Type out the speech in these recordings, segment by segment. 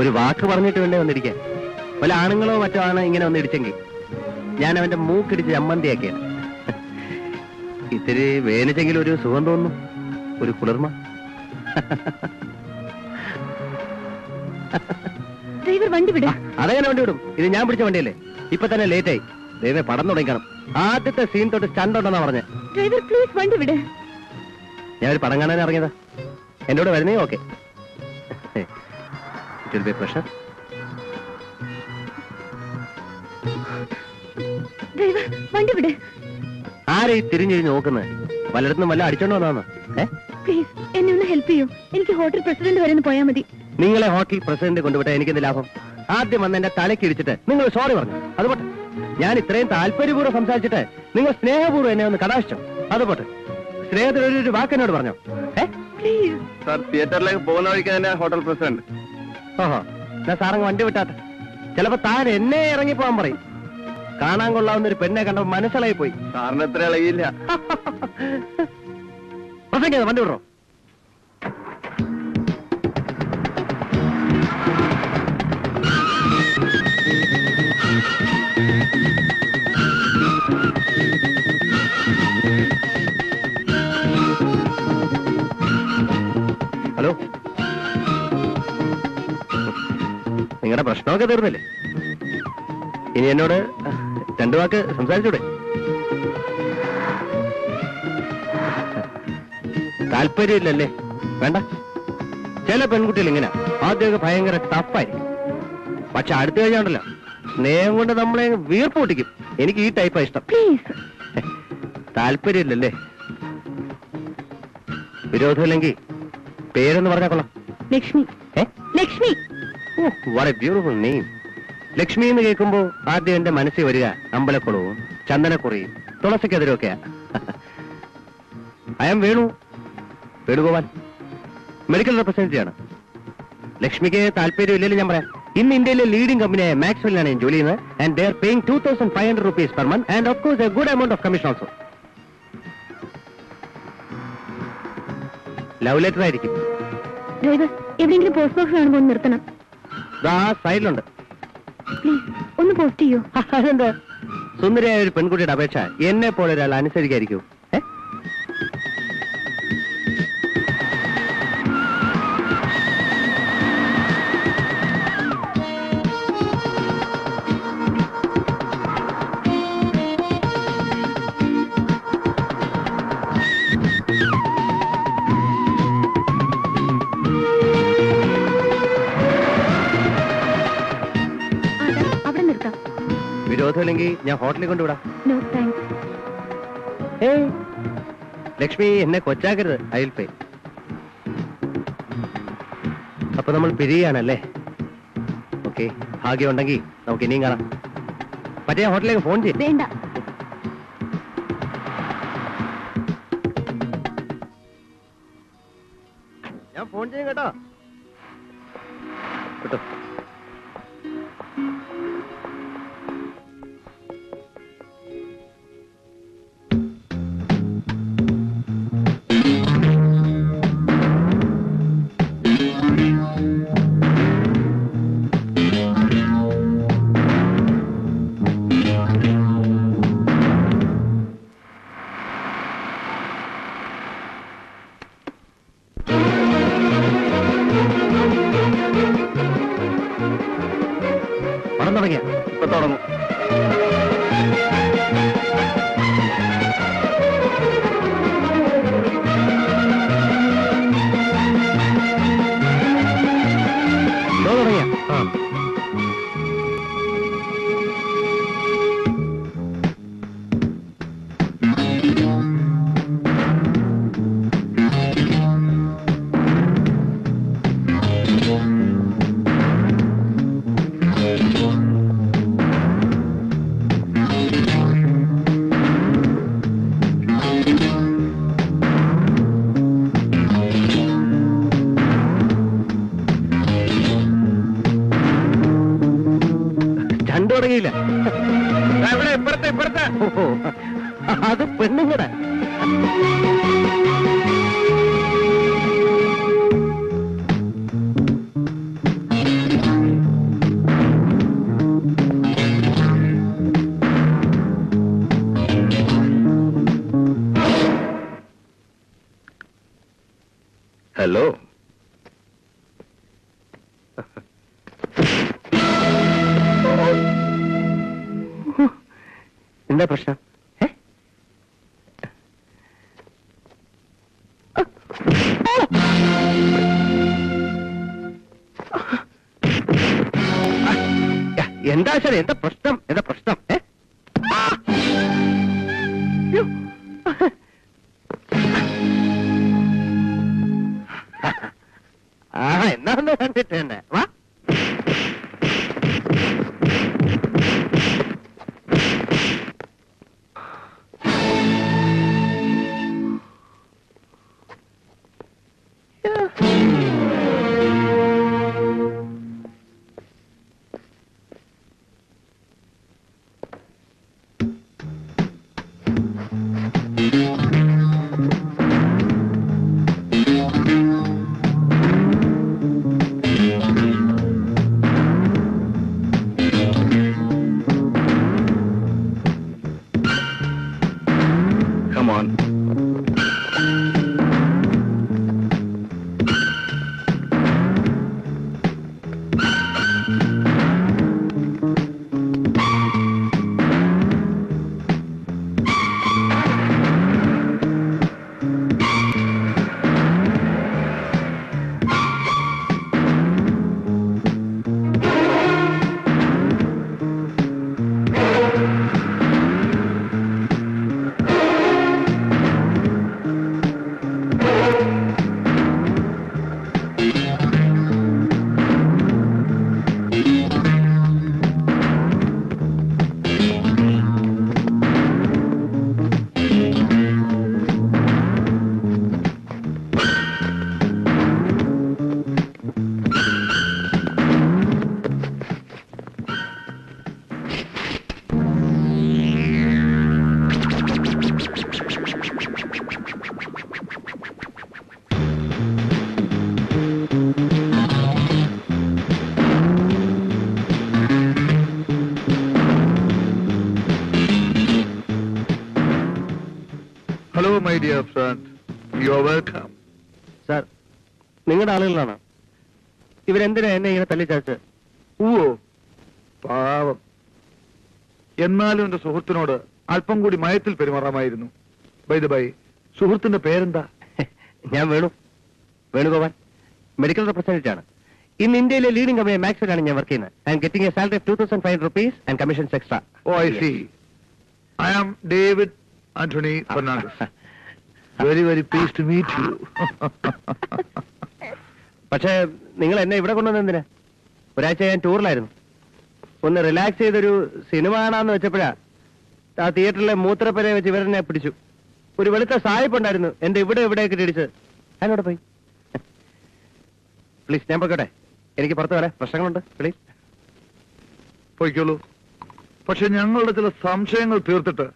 ഒരു വാക്ക് പറഞ്ഞിട്ട് വേണ്ടേ വന്നിരിക്കാൻ. പല ആണുങ്ങളോ മറ്റോ ആണ് ഇങ്ങനെ വന്നിടിച്ചെങ്കിൽ ഞാൻ അവന്റെ മൂക്കിടിച്ച് ചമ്മന്തിയാക്കിയാണ്. ഇത്തിരി വേനിച്ചെങ്കിൽ ഒരു സുഖം തോന്നുന്നു, ഒരു കുളിർമ. വണ്ടി വിടും. അതെങ്ങനെ വണ്ടി വിടും? ഇത് ഞാൻ പിടിച്ച വണ്ടിയല്ലേ? ഇപ്പൊ തന്നെ ലേറ്റ് ആയി. ദൈവമേ, പടം തുടങ്ങിക്കണം. ആദ്യത്തെ സീൻ തൊട്ട് സ്റ്റണ്ട് ഉണ്ടെന്നാ പറഞ്ഞേ. ഡ്രൈവർ പ്ലീസ് വണ്ടി വിട്. ഞാൻ ഒരു പടം കാണാൻ ഇറങ്ങിയതാ. എന്റെ കൂടെ വരുന്നേ? ഓക്കെ. പ്രഷർ. ഡ്രൈവർ വണ്ടി വിട്. ആരെ ഈ തിരിഞ്ഞിരിഞ്ഞ് നോക്കുന്നത്? പലയിടത്തും വല്ല അടിച്ചോണ്ട് വന്നാന്ന്? പ്ലീസ് എന്നെ ഒന്ന് ഹെൽപ്പ് ചെയ്യൂ. എനിക്ക് ഹോട്ടൽ പ്രസിഡന്റ് വരെ ഒന്ന് പോയാൽ മതി. നിങ്ങളെ ഹോട്ടൽ പ്രസിഡന്റ് കൊണ്ടുവിട്ടാ എനിക്കെന്ത് ലാഭം? ആദ്യം വന്ന് എന്റെ തലയ്ക്ക് ഇടിച്ചിട്ട് നിങ്ങൾ സോറി പറഞ്ഞു. അതുപോട്ടെ, ഞാൻ ഇത്രയും താല്പര്യപൂർവ്വം സംസാരിച്ചിട്ട് നിങ്ങൾ സ്നേഹപൂർവ്വം എന്നെ ഒന്ന് കടാശിച്ചോ. അതുപോട്ടെ, സ്നേഹത്തിൽ ഒരു വാക്കെന്നോട് പറഞ്ഞോ? സാർ, തിയേറ്ററിലേക്ക് പോകുന്ന വഴിക്ക് തന്നെ ഹോട്ടൽ പ്രസിഡന്റ്. ഓഹോ, ഞാൻ സാറങ്ങ് വണ്ടി വിട്ടാട്ടെ. ചിലപ്പോ താൻ എന്നെ ഇറങ്ങിപ്പോവാൻ പറയും. കാണാൻ കൊള്ളാവുന്ന ഒരു പെണ്ണെ കണ്ടപ്പോ മനസ്സിലായി പോയി. സാറിന് എത്ര ഇളകിയില്ല. പ്രസംഗം വണ്ടി വിടറോ? ഹലോ, നിങ്ങളുടെ പ്രശ്നമൊക്കെ തീർന്നില്ലേ? ഇനി എന്നോട് രണ്ടു വാക്ക് സംസാരിച്ചൂടെ? താല്പര്യമില്ലല്ലേ? വേണ്ട. ചില പെൺകുട്ടികൾ ഇങ്ങനെ ആദ്യമൊക്കെ ഭയങ്കര ടഫായിരിക്കും. പക്ഷെ അടുത്ത് കഴിഞ്ഞാണ്ടല്ലോ സ്നേഹം കൊണ്ട് നമ്മളെ വീർപ്പ് പൊട്ടിക്കും. എനിക്ക് ഈ ടൈപ്പാ ഇഷ്ടം. താല്പര്യമില്ലല്ലേ? വിരോധമില്ലെങ്കിൽ പേരൊന്ന് പറഞ്ഞാൽ കൊള്ളാം. Lakshmi. Lakshmi. What a beautiful name. Lakshmi എന്ന് കേൾക്കുമ്പോ ആദ്യം എന്റെ മനസ്സിൽ വരിക അമ്പലക്കുളവും ചന്ദനക്കുറിയും തുളസിക്കെതിരൊക്കെയാ. I am Venugopal, medical representative ആണ്. ലക്ഷ്മിക്ക് താല്പര്യം ഇല്ലെങ്കിലും ഞാൻ പറയാം. ഇന്ന് ഇന്ത്യയിലെ ലീഡിംഗ് കമ്പനിയായ മാക്സ്വെല്ലിലാണ് ഞാൻ ജോലി ചെയ്യുന്നത്. And they are paying 2500 rupees per month and of course a good amount of commission also. Love letter ആയിരിക്കും. ഡ്രൈവർ, എവിടെയെങ്കിലും പോസ്റ്റ് ബോക്സ് കാണുമ്പോൾ നിർത്തണം. സൈഡിലുണ്ട്. പ്ലീസ് ഒന്ന് പോസ്റ്റ് ചെയ്യൂ. അതെന്താ? സുന്ദരിയായ ഒരു പെൺകുട്ടിയുടെ അപേക്ഷ എന്നെ പോലെ ഒരാൾ അനുസരിക്കായിരിക്കും? വിരോധമില്ലെങ്കിൽ ഞാൻ ഹോട്ടലിൽ കൊണ്ടുവിടാം. ലക്ഷ്മി, എന്നെ കൊച്ചാക്കരുത്. I will pay. അപ്പൊ നമ്മൾ പിരിയാണല്ലേ? ഓക്കെ, ഭാഗ്യം ഉണ്ടെങ്കിൽ നമുക്ക് ഇനിയും കാണാം. മറ്റേ ഹോട്ടലിലേക്ക് ഫോൺ ചെയ്യും. വേണ്ട. ഞാൻ ഫോൺ ചെയ്യും കേട്ടോ. കേട്ടോ. ഹലോ. എന്താ പ്രശ്നം? എന്താ ശരി, എന്താ പ്രശ്നം? എന്താ പ്രശ്നം? എന്നാ ഒന്ന് കണ്ടിട്ട് തന്നെ വാ. Come on. Hello, my dear friend. You are welcome. Sir, നിങ്ങളുടെ ആളുകളാണ് ഇവരെന്തിനാ എന്നെ ഇങ്ങനെ തല്ലിച്ചത്? ഓ പാവം. എന്നാലും എന്റെ സുഹൃത്തിനോട് അല്പം കൂടി മയത്തിൽ പെരുമാറാമായിരുന്നു. ബൈ ദ ബൈ, സുഹൃത്തിന്റെ പേരെന്താ? ഞാൻ വേണുഗോപാൽ, മെഡിക്കൽ റെപ്രസെന്റേറ്റീവ് ആണ്. ഇന്ന് ഇന്ത്യയിലെ ലീഡിംഗ് കമ്പനി മാക്സിലാണ് ഞാൻ വർക്ക് ചെയ്യുന്നത്. I'm getting a salary of 2,500 rupees and commissions extra. Oh I see. I am David Antony Fernandes. Very very pleased to meet you. പക്ഷേ നിങ്ങൾ എന്നെ ഇവിടെ കൊണ്ടുവന്ന എന്തിനാ? ഒരാഴ്ച ഞാൻ ടൂറിലായിരുന്നു. ഒന്ന് റിലാക്സ് ചെയ്തൊരു സിനിമ കാണാന്ന് വെച്ചപ്പോഴാ ആ തിയേറ്ററിലെ മൂത്രപ്പരെ വെച്ച് ഇവരെന്നെ പിടിച്ചു. ഒരു വെളുത്ത സായിപ്പുണ്ടായിരുന്നു എന്റെ ഇവിടെയൊക്കെ ഇടിച്ചത്. അതിനോട് പോയി. പ്ലീസ്, ഞാൻ പോയിക്കോട്ടെ. എനിക്ക് പുറത്ത് വരാം, പ്രശ്നങ്ങളുണ്ട്. പ്ലീസ് പോയിക്കോളൂ. പക്ഷെ ഞങ്ങളുടെ ചില സംശയങ്ങൾ തീർത്തിട്ട്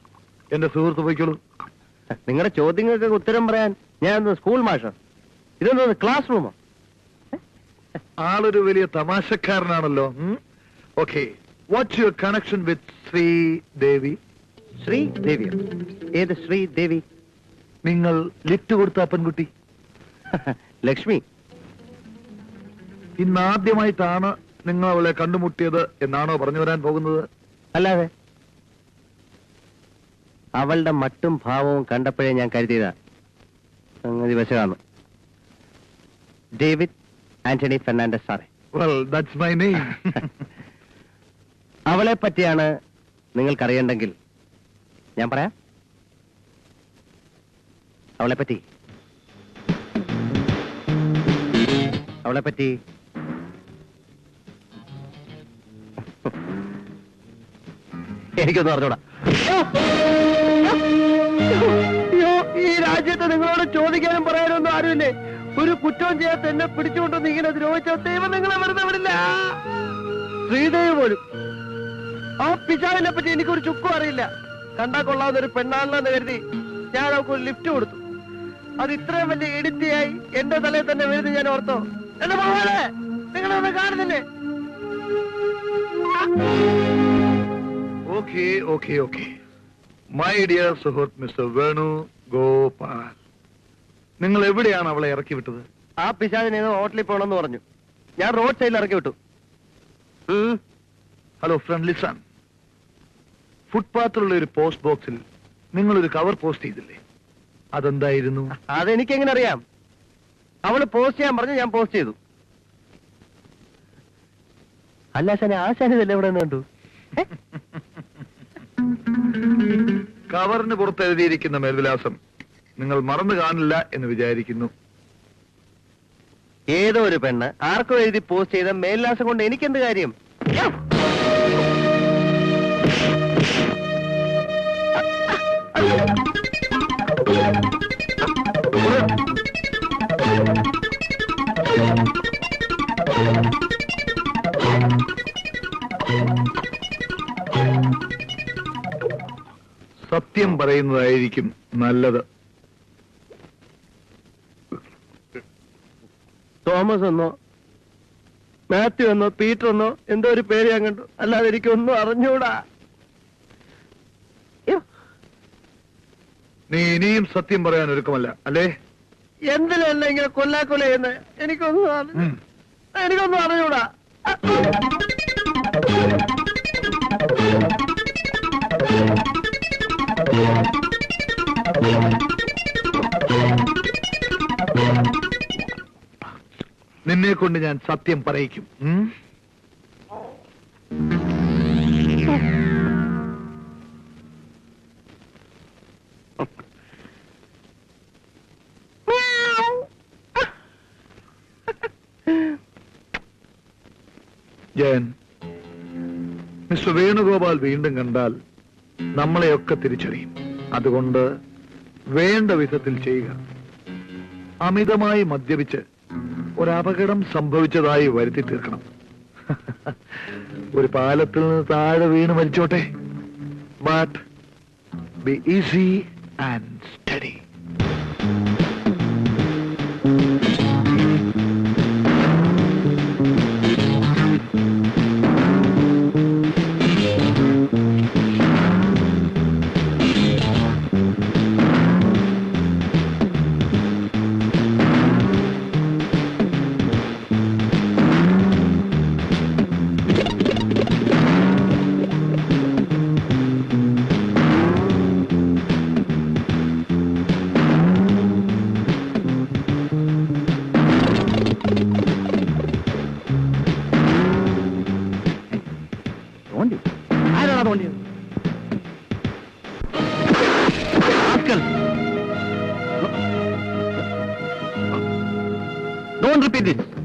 എന്റെ സുഹൃത്ത് പോയിക്കോളൂ. നിങ്ങളുടെ ചോദ്യങ്ങൾക്ക് ഉത്തരം പറയാൻ ഞാൻ സ്കൂൾ മാഷോ? ഇതൊന്നും ക്ലാസ് റൂമോ? ആളൊരു വലിയ തമാശക്കാരനാണല്ലോ. Okay, what's your connection with Sridevi? ശ്രീദേവിയോ? ഏത് ശ്രീദേവി? നിങ്ങൾ ലിഫ്റ്റ് കൊടുത്ത പെൺകുട്ടി ലക്ഷ്മി. ഇന്നാദ്യമായിട്ടാണ് നിങ്ങൾ അവളെ കണ്ടുമുട്ടിയത് എന്നാണോ പറഞ്ഞു വരാൻ പോകുന്നത്? അല്ലാതെ അവളുടെ മട്ടും ഭാവവും കണ്ടപ്പോഴേ ഞാൻ കരുതിയതാ സംഗതി വശമാണ്. ഡേവിഡ് ആന്റണി ഫെർണാണ്ടസ് സാറേ. Well, that's my name. അവളെ പറ്റിയാണ് നിങ്ങൾക്കറിയണ്ടെങ്കിൽ ഞാൻ പറയാം. അവളെപ്പറ്റി എനിക്കൊന്നും അറിഞ്ഞൂടാ. ഈ രാജ്യത്ത് നിങ്ങളോട് ചോദിക്കാനും പറയാനൊന്നും ആരുമില്ലേ? ഒരു കുറ്റവും ചെയ്യാത്ത എന്നെ പിടിച്ചുകൊണ്ടൊന്ന് ഇങ്ങനെ ദ്രോഹിച്ച ദൈവം നിങ്ങളെ വെറുതെ വിടില്ല. ശ്രീദേവി പോലും. ആ പിശാവിനെ പറ്റി എനിക്കൊരു ചുക്കും അറിയില്ല. കണ്ടാ കൊള്ളാവുന്ന ഒരു പെണ്ണാണെന്ന് കരുതി ഞാൻ അവൾക്ക് ഒരു ലിഫ്റ്റ് കൊടുത്തു. അത് ഇത്രയും വലിയ ഇടുത്തിയായി എന്റെ തലയിൽ തന്നെ വീഴുന്നു. ഞാൻ ഓർത്തോ എന്റെ മകളെ നിങ്ങളൊന്നും കാണുന്നില്ലേ? Okay. My dear സുഹൃത്ത് മിസ്റ്റർ വേണു ഗോപാൽ, നിങ്ങൾ എവിടെയാണ് അവളെ ഇറക്കി വിട്ടത്? ആ പിശാചിനെ ഹോട്ടലിൽ പോകണമെന്ന് പറഞ്ഞു. ഞാൻ റോഡ് സൈഡിൽ ഇറക്കി വിട്ടു. Hello friend listen. ഫുട്പാത്തിലുള്ള ഒരു പോസ്റ്റ് ബോക്സിൽ നിങ്ങളൊരു കവർ പോസ്റ്റ് ചെയ്തില്ലേ? അതെന്തായിരുന്നു? അതെനിക്കെങ്ങനെ അറിയാം? അവള് പോസ്റ്റ് ചെയ്യാൻ പറഞ്ഞു, ഞാൻ പോസ്റ്റ് ചെയ്തു. അല്ല ആശാനെ, ആശാന് ഇതല്ലേ ഇവിടെ നിന്ന് കണ്ടു? കവറിന് പുറത്ത് എഴുതിയിരിക്കുന്ന മേൽവിലാസം നിങ്ങൾ മറന്നു കാണില്ല എന്ന് വിചാരിക്കുന്നു. ഏതോ ഒരു പെണ്ണ് ആർക്കോ എഴുതി പോസ്റ്റ് ചെയ്ത മേൽവിലാസം കൊണ്ട് എനിക്കെന്ത് കാര്യം? സത്യം പറയുന്നതായിരിക്കും നല്ലത്. തോമസ് എന്നോ മാത്യു എന്നോ പീറ്റർ എന്നോ എന്തോ ഒരു പേര് ഞാൻ കണ്ടു. അല്ലാതെ എനിക്കൊന്നും അറിഞ്ഞൂടാ. നീ ഇനിയും സത്യം പറയാൻ ഒരുക്കമല്ല അല്ലേ? എന്തിനല്ല ഇങ്ങനെ കൊല്ലാക്കൊല ചെയ്യുന്നത്? എനിക്കൊന്നും അറിഞ്ഞൂടാ. നിന്നെ കൊണ്ട് ഞാൻ സത്യം പറയിക്കും. ജയൻ, മിസ്റ്റർ വേണുഗോപാൽ വീണ്ടും കണ്ടാൽ നമ്മളെയൊക്കെ തിരിച്ചറിയും. അതുകൊണ്ട് വേണ്ട വിധത്തിൽ ചെയ്യുക. അമിതമായി മദ്യപിച്ച് ഒരപകടം സംഭവിച്ചതായി വരുത്തി തീർക്കണം. ഒരു പാലത്തിൽ നിന്ന് താഴെ വീണ് മരിച്ചോട്ടെ. But be easy and study. Don't repeat this.